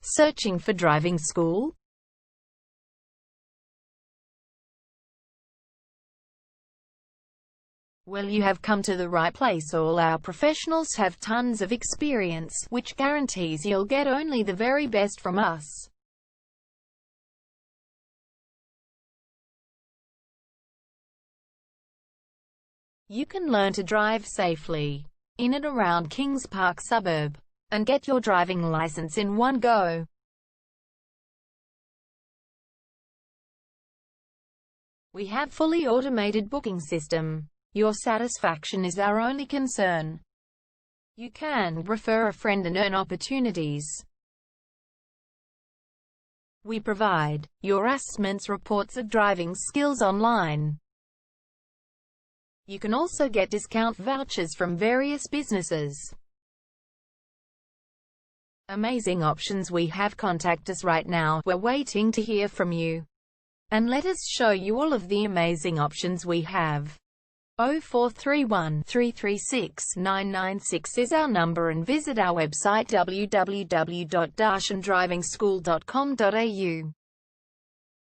Searching for driving school? Well, you have come to the right place. All our professionals have tons of experience, which guarantees you'll get only the very best from us. You can learn to drive safely in and around Kings Park suburb, and get your driving license in one go. We have fully automated booking system. Your satisfaction is our only concern. You can refer a friend and earn opportunities. We provide your assessments reports of driving skills online. You can also get discount vouchers from various businesses. Amazing options we have. Contact us right now. We're waiting to hear from you. And let us show you all of the amazing options we have. 0431 336 996 is our number, and visit our website www.darshandrivingschool.com.au.